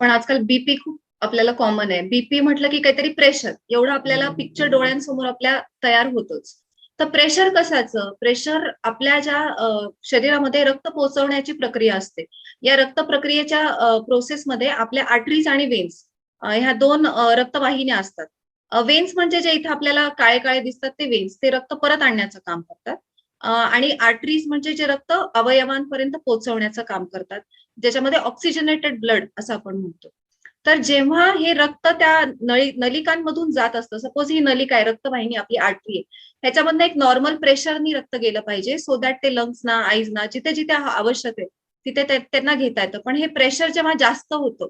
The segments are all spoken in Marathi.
पण आजकाल बीपी खूप आपल्याला कॉमन आहे. बीपी म्हटलं की काहीतरी प्रेशर एवढं आपल्याला पिक्चर डोळ्यांसमोर आपल्या तयार होतोच. तर प्रेशर कशाचं? प्रेशर आपल्या ज्या शरीरामध्ये रक्त पोहोचवण्याची प्रक्रिया असते. या रक्त प्रक्रियेच्या प्रोसेसमध्ये आपल्या आर्टरीज आणि वेन्स ह्या 2 रक्तवाहिन्या असतात. वेन्स म्हणजे जे इथे आपल्याला काळे-काळे दिसतात ते वेन्स. ते रक्त परत आणण्याचं काम करतात. आणि आर्टरीज म्हणजे जे रक्त अवयवांपर्यंत पोहोचवण्याचं काम करतात. ज्याच्यामध्ये ऑक्सिजनेटेड ब्लड असं आपण म्हणतो. तर जेव्हा हे रक्त त्या नलिकांमधून जात असतं, सपोज ही नलिका आहे, रक्तवाहिनी आपली आर्टरी आहे. ह्याच्यामधनं एक नॉर्मल प्रेशरनी रक्त गेलं पाहिजे, सो दॅट ते लंग्सना, आईजना जिथे-जिथे आवश्यक आहे, तिथे त्यांना घेता येतं. पण हे प्रेशर जेव्हा जास्त होतं,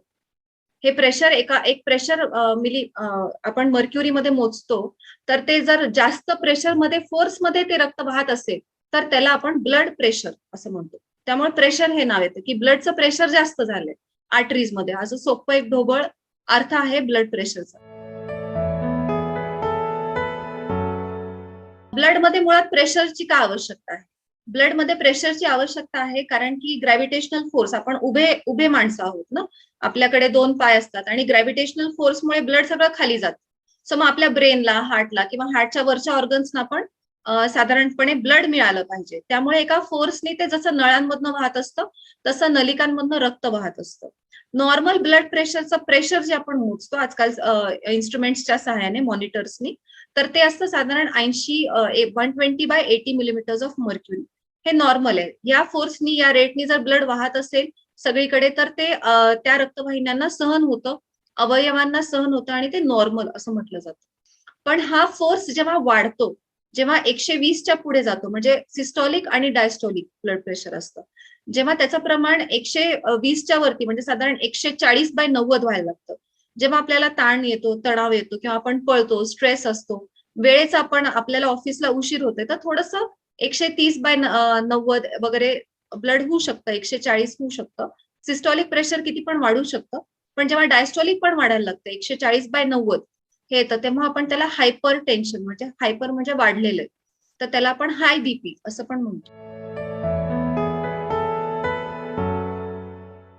हे प्रेशर एक प्रेशर आपण मर्क्युरीमध्ये मोजतो, तर ते जर जास्त प्रेशरमध्ये फोर्समध्ये ते रक्त वाहत असेल, तर त्याला आपण ब्लड प्रेशर असं म्हणतो. त्यामुळे प्रेशर हे नाव येतं, की ब्लडचं प्रेशर जास्त झालंय आर्टरीजमध्ये. असं सोपं एक ढोबळ अर्थ आहे ब्लड प्रेशरचा. ब्लडमध्ये मुळात प्रेशरची का आवश्यकता आहे? ब्लडमध्ये प्रेशरची आवश्यकता आहे कारण की ग्रॅव्हिटेशनल फोर्स आपण उभे उभे माणसं आहोत ना. आपल्याकडे 2 पाय असतात आणि ग्रॅव्हिटेशनल फोर्समुळे ब्लड सगळं खाली जातं. सो मग आपल्या ब्रेनला, हार्टला किंवा हार्टच्या वरच्या ऑर्गन्सना पण साधारणपणे ब्लड मिळालं पाहिजे. त्यामुळे एका फोर्सनी ते जसं नळांमधनं वाहत असतं, तसं नलिकांमधनं रक्त वाहत असतं. नॉर्मल ब्लड प्रेशरचं प्रेशर जे आपण मोजतो आजकाल इन्स्ट्रुमेंट्सच्या सहाय्याने, मॉनिटर्सनी, तर ते असतं साधारण 120/80 मिलीमीटर्स ऑफ मर्क्युरी. हे नॉर्मल आहे. या फोर्सनी, या रेटनी जर ब्लड वाहत असेल सगळीकडे, तर ते त्या रक्तवाहिन्यांना सहन होतं, अवयवांना सहन होतं आणि ते नॉर्मल असं म्हटलं जातं. पण हा फोर्स जेव्हा वाढतो, जेव्हा 120च्या पुढे जातो, म्हणजे सिस्टॉलिक आणि डायस्टॉलिक ब्लड प्रेशर असतं. जेव्हा त्याचं प्रमाण 120च्या वरती म्हणजे साधारण 140/90 व्हायला लागतं. जेव्हा आपल्याला ताण येतो, तणाव येतो किंवा आपण पळतो, स्ट्रेस असतो, वेळेचा आपण आपल्याला ऑफिसला उशीर होतोय, तर थोडंसं 130/90 वगैरे ब्लड होऊ शकतं, 140 होऊ शकतं. सिस्टॉलिक प्रेशर किती पण वाढू शकतं. पण जेव्हा डायस्टॉलिक पण वाढायला लागतं 140/90 हे येतं, तेव्हा आपण त्याला हायपर टेन्शन म्हणजे हायपर म्हणजे वाढलेलं आहे. तर त्याला आपण हाय बीपी असं पण म्हणतो.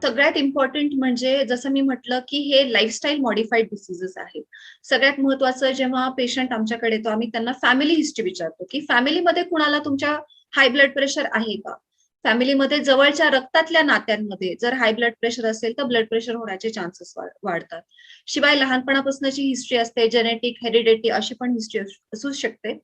सगळ्यात इम्पॉर्टंट म्हणजे जसं मी म्हटलं, की हे लाईफस्टाईल मॉडिफाईड डिसीजेस आहेत. सगळ्यात महत्वाचं जेव्हा पेशंट आमच्याकडे येतो, आम्ही त्यांना फॅमिली हिस्ट्री विचारतो, की फॅमिलीमध्ये कुणाला तुमच्या हाय ब्लड प्रेशर आहे का? फॅमिलीमध्ये जवळच्या रक्तातल्या नात्यांमध्ये जर हाय ब्लड प्रेशर असेल, तर ब्लड प्रेशर होण्याचे चान्सेस वाढतात. शिवाय लहानपणापासूनची हिस्ट्री असते, जेनेटिक, हेरिडिटी अशी पण हिस्ट्री असू शकते.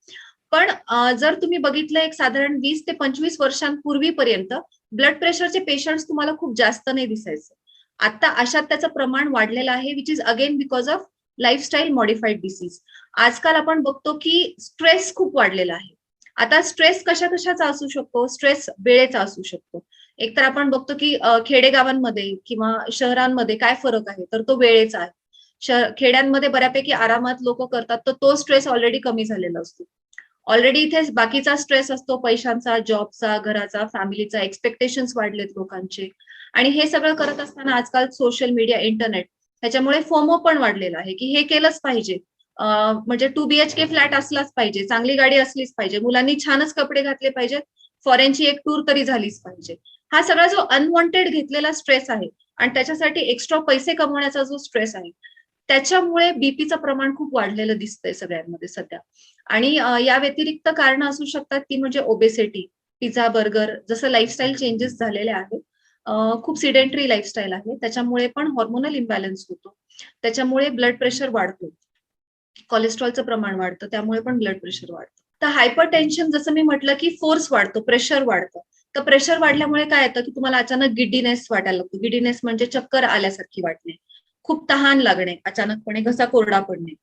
पण जर तुम्ही बघितलं एक साधारण 20 ते 25 वर्षांपूर्वीपर्यंत ब्लड प्रेशरचे पेशंट्स तुम्हाला खूप जास्त नाही दिसायचे. आता अशात त्याचं प्रमाण वाढलेलं आहे, which is again because of lifestyle modified disease. आजकाल आपण बघतो की स्ट्रेस खूप वाढलेला आहे. आता स्ट्रेस कशा-कशाचा असू शकतो? स्ट्रेस वेळेचा असू शकतो. एकतर आपण बघतो की खेडेगावांमध्ये किंवा शहरांमध्ये काय फरक आहे? तर तो वेळेचा आहे. खेड्यांमध्ये बऱ्यापैकी आरामात लोकं करतात, तर तो स्ट्रेस ऑलरेडी कमी झालेला असतो. ऑलरेडी इथे बाकीचा स्ट्रेस असतो पैशांचा, जॉबचा, घराचा, फॅमिलीचा, एक्स्पेक्टेशन्स वाढलेत लोकांचे. आणि हे सगळं करत असताना आजकाल सोशल मीडिया, इंटरनेट ह्याच्यामुळे फोमो पण वाढलेला आहे, की हे केलंच पाहिजे. म्हणजे 2 बीएचके फ्लॅट असलाच पाहिजे, चांगली गाडी असलीच पाहिजे, मुलांनी छानच कपडे घातले पाहिजेत, फॉरेनची एक टूर तरी झालीच पाहिजे. हा सगळा जो अनवॉन्टेड घेतलेला स्ट्रेस आहे आणि त्याच्यासाठी एक्स्ट्रा पैसे कमवण्याचा जो स्ट्रेस आहे, त्याच्यामुळे बीपीचं प्रमाण खूप वाढलेलं दिसतंय सगळ्यांमध्ये सध्या. आणि या व्यतिरिक्त कारणं असू शकतात ती म्हणजे ओबेसिटी, पिझ्झा, बर्गर जसं लाईफस्टाईल चेंजेस झालेले आहेत. खूप सिडेंटरी लाईफस्टाईल आहे. त्याच्यामुळे पण हार्मोनल इम्बॅलन्स होतो. त्याच्यामुळे ब्लड प्रेशर वाढतो. कोलेस्ट्रॉलचं प्रमाण वाढतं, त्यामुळे पण ब्लड प्रेशर वाढतं. तर हायपरटेन्शन जसं मी म्हटलं, की फोर्स वाढतो, प्रेशर वाढतं. तर प्रेशर वाढल्यामुळे काय येतं, की तुम्हाला अचानक गिड्डीनेस वाटायला लागतो. गिड्डीनेस म्हणजे चक्कर आल्यासारखी वाटणे. खूप तहान लागणे, अचानकपणे घसा कोरडा पडणे.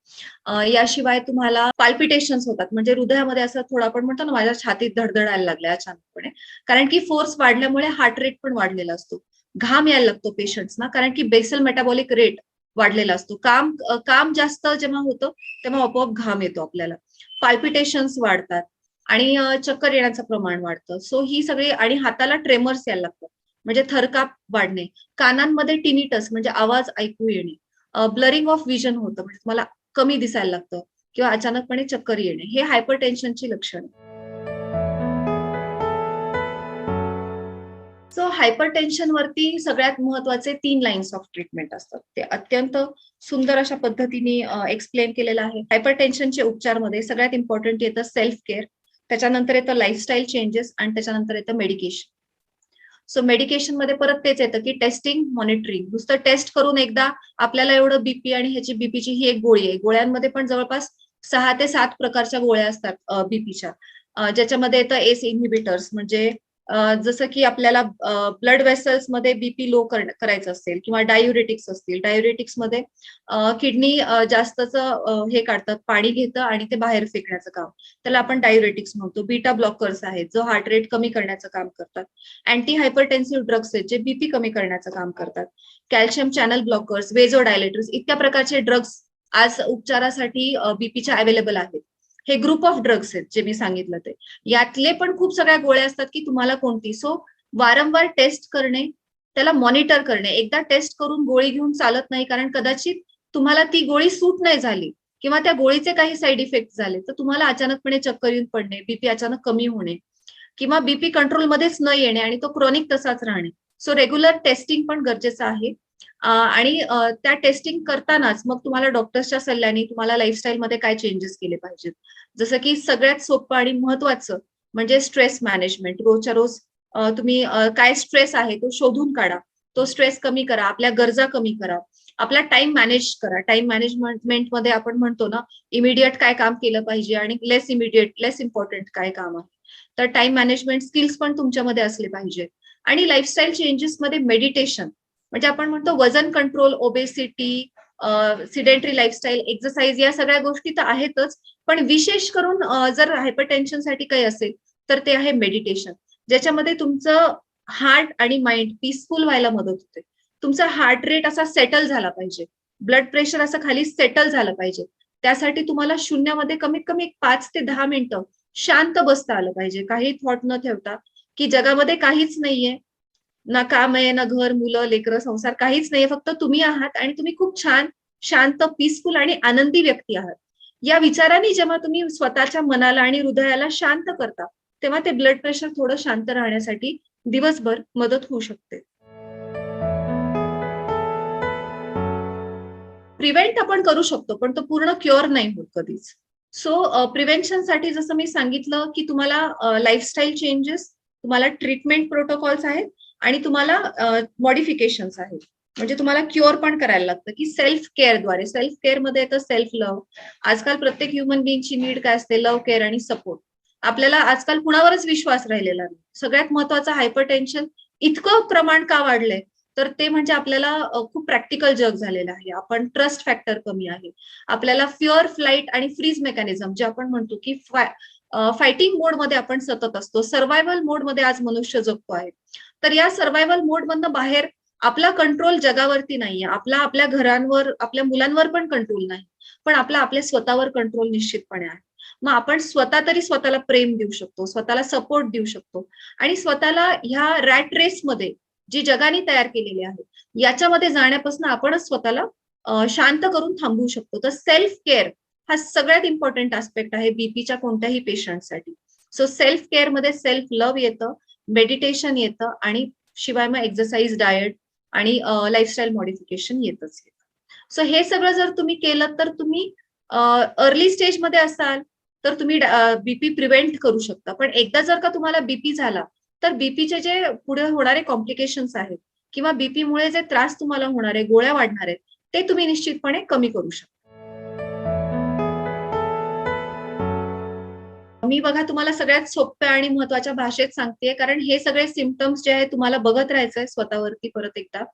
याशिवाय तुम्हाला पाल्पिटेशन्स होतात. म्हणजे हृदयामध्ये असं थोडं आपण म्हणतो ना, माझ्या छातीत धडधडायला लागलंय अचानकपणे. कारण की फोर्स वाढल्यामुळे हार्ट रेट पण वाढलेला असतो. घाम यायला लागतो पेशंट्सना, कारण की बेसल मेटाबॉलिक रेट वाढलेला असतो. काम जास्त जेव्हा होतं, तेव्हा आपोआप घाम येतो आपल्याला. पाल्पिटेशन्स वाढतात आणि चक्कर येण्याचं प्रमाण वाढतं. सो ही सगळी आणि हाताला ट्रेमर्स यायला लागतात. म्हणजे थरकाप वाढणे, कानांमध्ये टिनिटस म्हणजे आवाज ऐकू येणे, ब्लरिंग ऑफ व्हिजन होतं म्हणजे तुम्हाला कमी दिसायला लागतं किंवा अचानकपणे चक्कर येणे. हे हायपरटेन्शनची लक्षणं. सो हायपरटेन्शन वरती सगळ्यात महत्वाचे 3 लाईन्स ऑफ ट्रीटमेंट असतात. ते अत्यंत सुंदर अशा पद्धतीने एक्सप्लेन केलेलं आहे. हायपरटेन्शनचे उपचारमध्ये सगळ्यात इम्पोर्टंट येतं सेल्फ केअर, त्याच्यानंतर येतं लाईफस्टाईल चेंजेस आणि त्याच्यानंतर येतं मेडिकेशन. सो मेडिकेशनमध्ये परत तेच येतं की टेस्टिंग, मॉनिटरिंग. नुसतं टेस्ट करून एकदा आपल्याला एवढं बीपी आणि ह्याची बीपीची ही एक गोळी आहे. गोळ्यांमध्ये पण जवळपास 6 ते 7 प्रकारच्या गोळ्या असतात बीपीच्या. ज्याच्यामध्ये येतं एस इन्हिबिटर्स म्हणजे जसं की आपल्याला ब्लड वेसल्समध्ये बीपी लो करायचं असेल किंवा डायुरेटिक्स असतील. डायुरेटिक्समध्ये किडनी जास्तचं हे काढतात, पाणी घेतं आणि ते बाहेर फेकण्याचं काम. त्याला आपण डायुरेटिक्स म्हणतो. बीटा ब्लॉकर्स आहेत, जो हार्ट रेट कमी करण्याचं काम करतात. अँटी हायपरटेन्सिव्ह ड्रग्स आहेत, जे बीपी कमी करण्याचं काम करतात. कॅल्शियम चॅनल ब्लॉकर्स, वेझोडायलेटर्स इतक्या प्रकारचे ड्रग्स आज उपचारासाठी बीपीच्या अवेलेबल आहेत. हे ग्रुप ऑफ ड्रग्स आहेत जे मी सांगितलं ते. यातले पण खूप सगळ्या गोळ्या असतात की तुम्हाला कोणती. सो वारंवार टेस्ट करणे, त्याला मॉनिटर करणे. एकदा टेस्ट करून गोळी घेऊन चालत नाही, कारण कदाचित तुम्हाला ती गोळी सूट नाही झाली किंवा त्या गोळीचे काही साईड इफेक्ट झाले तर तुम्हाला अचानकपणे चक्कर येऊन पडणे, बीपी अचानक कमी होणे किंवा बीपी कंट्रोलमध्येच न येणे आणि तो क्रॉनिक तसाच राहणे. सो रेग्युलर टेस्टिंग पण गरजेचं आहे. आणि त्या टेस्टिंग करतानाच मग तुम्हाला डॉक्टर्सच्या सल्ल्याने तुम्हाला लाईफस्टाईलमध्ये काय चेंजेस केले पाहिजेत. जसं की सगळ्यात सोपं आणि महत्वाचं म्हणजे स्ट्रेस मॅनेजमेंट. रोजच्या रोज तुम्ही काय स्ट्रेस आहे तो शोधून काढा. तो स्ट्रेस कमी करा, आपल्या गरजा कमी करा, आपला टाइम मॅनेज करा. टाइम मॅनेजमेंटमध्ये आपण म्हणतो ना, इमिडिएट काय काम केलं पाहिजे आणि लेस इमिडिएट, लेस इम्पॉर्टंट काय काम आहे. तर टाइम मॅनेजमेंट स्किल्स पण तुमच्यामध्ये असले पाहिजे. आणि लाईफस्टाईल चेंजेसमध्ये मेडिटेशन म्हणजे आपण म्हणतो वजन control, obesity, sedentary lifestyle, exercise या सगळ्या गोष्टी तर आहेतच. पण विशेष करून जर हायपरटेन्शनसाठी काही असेल तर ते आहे मेडिटेशन, ज्याच्यामध्ये तुमचं हार्ट आणि माइंड पीसफुल व्हायला मदत होते. तुमचा हार्ट रेट असा सेटल झाला पाहिजे, ब्लड प्रेशर असं खाली सेटल झालं पाहिजे. त्यासाठी तुम्हाला शून्यामध्ये कमीत कमी 5 ते 10 मिनिटं शांत बसता आलं पाहिजे, काही थॉट न ठेवता, की जगामध्ये काहीच नाहीये, ना काम आहे, ना घर, मुलं, लेकरं, संसार काहीच नाहीये. फक्त तुम्ही आहात आणि तुम्ही खूप छान, शांत, पीसफुल आणि आनंदी व्यक्ती आहात. या विचाराने जेव्हा तुम्ही स्वतःच्या मनाला आणि हृदयाला शांत करता, तेव्हा ते ब्लड प्रेशर थोडं शांत राहण्यासाठी दिवसभर मदत होऊ शकते. प्रिव्हेंट आपण करू शकतो, पण तो पूर्ण क्युअर नाही होत कधीच. सो प्रिव्हेन्शनसाठी जसं मी सांगितलं, की तुम्हाला लाईफस्टाईल चेंजेस, तुम्हाला ट्रीटमेंट प्रोटोकॉल्स आहेत आणि तुम्हाला मॉडिफिकेशन्स आहेत. म्हणजे तुम्हाला क्युअर पण करायला लागतं, की सेल्फ केअरद्वारे. सेल्फ केअरमध्ये येतं सेल्फ लव्ह. आजकाल प्रत्येक ह्युमन बीइंगची नीड काय असते? लव्ह, केअर आणि सपोर्ट. आपल्याला आजकाल कुणावरच विश्वास राहिलेला नाही. सगळ्यात महत्वाचं हायपरटेन्शन इतकं प्रमाण का वाढलंय? तर ते म्हणजे आपल्याला खूप प्रॅक्टिकल जग झालेलं आहे. आपण ट्रस्ट फॅक्टर कमी आहे. आपल्याला फिअर, फ्लाइट आणि फ्रीज मेकॅनिझम जे आपण म्हणतो की फायटिंग मोडमध्ये आपण सतत असतो. सर्व्हायव्हल मोडमध्ये आज मनुष्य जगतो आहे. तर या सर्व्हायव्हल मोडमधनं बाहेर आपला कंट्रोल जगावरती नाहीये. आपला आपल्या घरांवर, आपल्या मुलांवर पण कंट्रोल नाही. पण आपल्या स्वतःवर कंट्रोल निश्चितपणे आहे. मग आपण स्वतः तरी स्वतःला प्रेम देऊ शकतो, स्वतःला सपोर्ट देऊ शकतो आणि स्वतःला ह्या रॅट रेसमध्ये जी जगाने तयार केलेली आहे, याच्यामध्ये जाण्यापासून आपणच स्वतःला शांत करून थांबवू शकतो. तर सेल्फ केअर हा सगळ्यात इम्पॉर्टंट आस्पेक्ट आहे बीपीच्या कोणत्याही पेशंटसाठी. सो सेल्फ केअरमध्ये सेल्फ लव्ह येतं, मेडिटेशन येतं आणि शिवाय मग एक्सरसाइज, डाएट आणि लाईफस्टाईल मॉडिफिकेशन येतच येतं. सो हे सगळं जर तुम्ही केलं तर तुम्ही अर्ली स्टेजमध्ये असाल तर तुम्ही बीपी प्रिव्हेंट करू शकता. पण एकदा जर का तुम्हाला बीपी झाला तर बीपीचे जे पुढे होणारे कॉम्प्लिकेशन्स आहेत किंवा बीपीमुळे जे त्रास तुम्हाला होणार आहे, गोळ्या वाढणार आहेत, ते तुम्ही निश्चितपणे कमी करू शकता. मी बघा तुम्हाला सगळ्यात सोप्या आणि महत्वाच्या भाषेत सांगतेय, कारण हे सगळे सिम्पटम्स जे आहेत तुम्हाला बघत राहायचंय स्वतःवरती परत एकदा.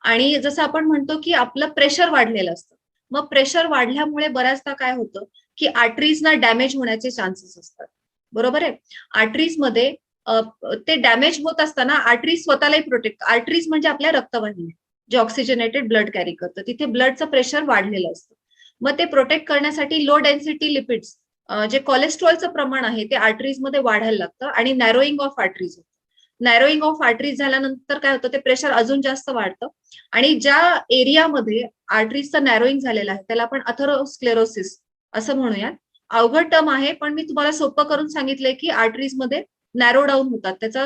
आणि जसं आपण म्हणतो की आपलं प्रेशर वाढलेलं असतं. मग प्रेशर वाढल्यामुळे बऱ्याचदा काय होतं की आर्टरीजना डॅमेज होण्याचे चान्सेस असतात. बरोबर आहे. आर्टरीजमध्ये ते डॅमेज होत असताना आर्टरीज स्वतःलाही प्रोटेक्ट, आर्टरीज म्हणजे आपल्या रक्तवाहिन्या जे ऑक्सिजनेटेड ब्लड कॅरी करतं, तिथे ब्लडचं प्रेशर वाढलेलं असतं. मग ते प्रोटेक्ट करण्यासाठी लो डेन्सिटी लिपिड्स, जे कोलेस्ट्रॉलचं प्रमाण आहे ते आर्टरीजमध्ये वाढायला लागतं आणि नॅरोईंग ऑफ आर्टरीज होतं. नॅरोईंग ऑफ आर्टरीज झाल्यानंतर काय होतं, ते प्रेशर अजून जास्त वाढतं आणि ज्या एरियामध्ये आर्टरीजचं नॅरोईंग झालेलं आहे त्याला आपण अथरोस्क्लेरोसिस असं म्हणूयात. अवघड टर्म आहे, पण मी तुम्हाला सोपं करून सांगितलंय की आर्टरीजमध्ये नॅरो डाऊन होतात. त्याचा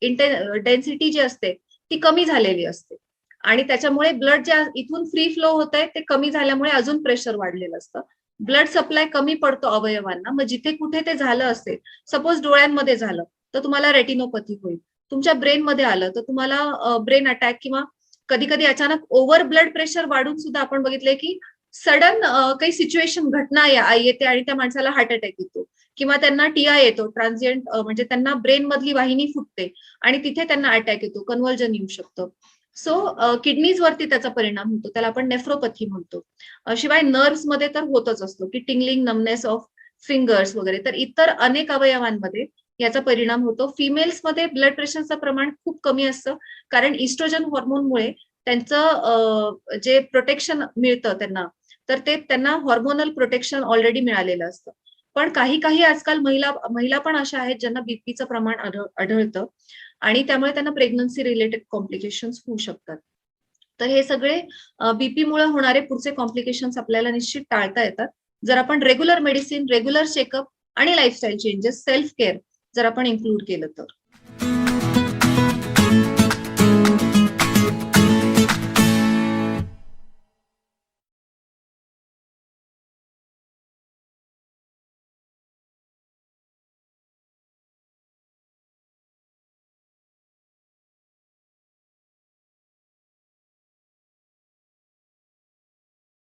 डेन्सिटी जी असते ती कमी झालेली असते आणि त्याच्यामुळे ब्लड जे इथून फ्री फ्लो होत आहे ते कमी झाल्यामुळे अजून प्रेशर वाढलेलं असतं. ब्लड सप्लाय कमी पडतो अवयवांना. मग जिथे कुठे ते झालं असेल, सपोज डोळ्यांमध्ये झालं, तर तुम्हाला रेटिनोपॅथी होईल. तुमच्या ब्रेनमध्ये आलं, तर तुम्हाला ब्रेन अटॅक किंवा कधी-कधी अचानक ओव्हर ब्लड प्रेशर वाढून सुद्धा आपण बघितलंय, की सडन काही सिच्युएशन घटना येते आणि त्या माणसाला हार्ट अटॅक येतो किंवा त्यांना टीआय येतो, ट्रान्झिएंट म्हणजे त्यांना ब्रेन मधली वाहिनी फुटते आणि तिथे त्यांना अटॅक येतो, कन्व्हर्जन येऊ शकतं. सो किडनीज वरती त्याचा परिणाम होतो. त्याला आपण नेफ्रोपॅथी म्हणतो. शिवाय नर्व्हज मध्ये तर होतच असतो, की टिंगलिंग, नमनेस ऑफ फिंगर्स वगैरे. तर इतर अनेक अवयवांमध्ये याचा परिणाम होतो. फिमेल्समध्ये ब्लड प्रेशरचं प्रमाण खूप कमी असतं, कारण इस्ट्रोजन हॉर्मोनमुळे त्यांचं जे प्रोटेक्शन मिळतं त्यांना, तर ते त्यांना हॉर्मोनल प्रोटेक्शन ऑलरेडी मिळालेलं असतं. पण काही आजकाल महिला महिला पण अशा आहेत ज्यांना बीपीचं प्रमाण आढळतं आणि त्यामुळे त्यांना प्रेग्नन्सी रिलेटेड कॉम्प्लिकेशन्स होऊ शकतात. तर हे सगळे बीपीमुळे होणारे पुढचे कॉम्प्लिकेशन्स आपल्याला निश्चित टाळता येतात. जर आपण रेग्युलर मेडिसिन, रेग्युलर चेकअप आणि लाईफस्टाईल चेंजेस, सेल्फ केअर जर आपण इन्क्लूड केलं तर.